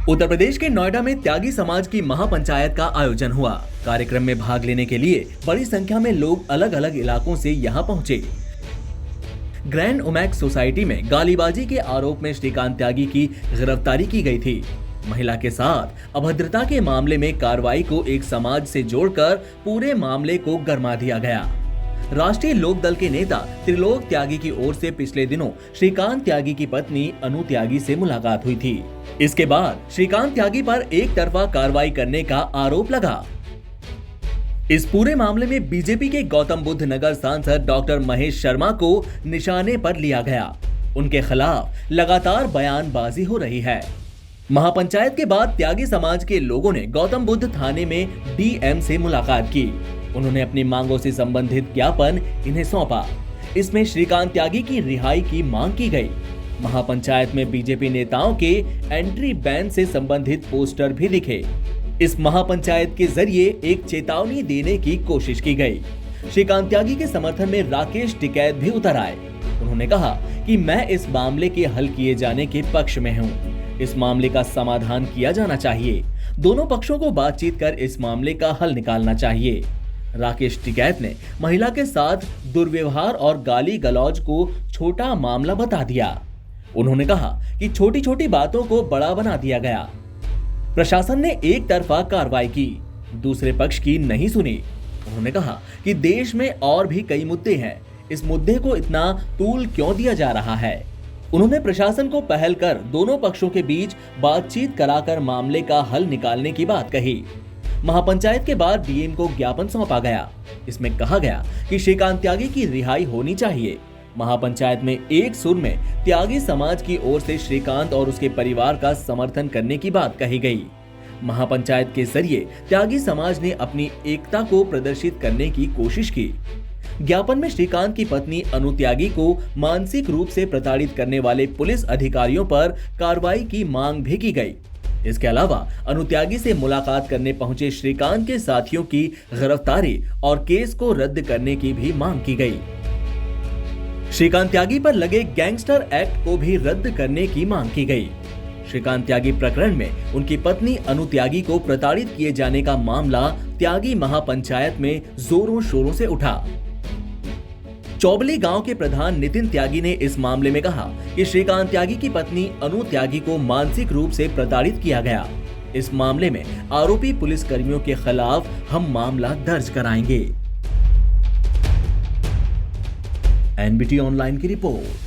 उत्तर प्रदेश के नोएडा में त्यागी समाज की महापंचायत का आयोजन हुआ। कार्यक्रम में भाग लेने के लिए बड़ी संख्या में लोग अलग अलग इलाकों से यहां पहुंचे। ग्रैंड ओमैक्स सोसाइटी में गालीबाजी के आरोप में श्रीकांत त्यागी की गिरफ्तारी की गई थी। महिला के साथ अभद्रता के मामले में कार्रवाई को एक समाज से जोड़कर पूरे मामले को गरमा दिया गया। राष्ट्रीय लोक दल के नेता त्रिलोक त्यागी की ओर से पिछले दिनों श्रीकांत त्यागी की पत्नी अनु त्यागी से मुलाकात हुई थी। इसके बाद श्रीकांत त्यागी पर एक तरफा कार्रवाई करने का आरोप लगा। इस पूरे मामले में बीजेपी के गौतम बुद्ध नगर सांसद डॉक्टर महेश शर्मा को निशाने पर लिया गया। उनके खिलाफ लगातार बयानबाजी हो रही है। महापंचायत के बाद त्यागी समाज के लोगों ने गौतम बुद्ध थाने में डीएम से मुलाकात की। उन्होंने अपनी मांगों से संबंधित ज्ञापन इन्हें सौंपा। इसमें श्रीकांत त्यागी की रिहाई की मांग की गई। महापंचायत में बीजेपी नेताओं के एंट्री बैन से संबंधित पोस्टर भी दिखे। इस महापंचायत के जरिए एक चेतावनी देने की कोशिश की गई। श्रीकांत त्यागी के समर्थन में राकेश टिकैत भी उतर आए। उन्होंने कहा कि मैं इस मामले के हल किए जाने के पक्ष में हूं। इस मामले का समाधान किया जाना चाहिए। दोनों पक्षों को बातचीत कर इस मामले का हल निकालना चाहिए। राकेश टिकैत ने महिला के साथ दुर्व्यवहार और गाली गलौज को छोटा मामला बता दिया। उन्होंने कहा कि छोटी छोटी बातों को बड़ा बना दिया गया। प्रशासन ने एक तरफा कार्रवाई की, दूसरे पक्ष की नहीं सुनी। उन्होंने कहा कि देश में और भी कई मुद्दे हैं, इस मुद्दे को इतना तूल क्यों दिया जा रहा है। उन्होंने प्रशासन को पहल कर दोनों पक्षों के बीच बातचीत कराकर मामले का हल निकालने की बात कही। महापंचायत के बाद डीएम को ज्ञापन सौंपा गया। इसमें कहा गया कि श्रीकांत त्यागी की रिहाई होनी चाहिए। महापंचायत में एक सुर में त्यागी समाज की ओर से श्रीकांत और उसके परिवार का समर्थन करने की बात कही गई। महापंचायत के जरिए त्यागी समाज ने अपनी एकता को प्रदर्शित करने की कोशिश की। ज्ञापन में श्रीकांत की पत्नी अनु त्यागी को मानसिक रूप से प्रताड़ित करने वाले पुलिस अधिकारियों पर कार्रवाई की मांग भी की गई। इसके अलावा अनु त्यागी से मुलाकात करने पहुंचे श्रीकांत के साथियों की गिरफ्तारी और केस को रद्द करने की भी मांग की गई। श्रीकांत त्यागी पर लगे गैंगस्टर एक्ट को भी रद्द करने की मांग की गई। श्रीकांत त्यागी प्रकरण में उनकी पत्नी अनु त्यागी को प्रताड़ित किए जाने का मामला त्यागी महापंचायत में जोरों शोरों से उठा। चौबली गांव के प्रधान नितिन त्यागी ने इस मामले में कहा कि श्रीकांत त्यागी की पत्नी अनु त्यागी को मानसिक रूप से प्रताड़ित किया गया। इस मामले में आरोपी पुलिस कर्मियों के खिलाफ हम मामला दर्ज कराएंगे। एनबीटी ऑनलाइन की रिपोर्ट।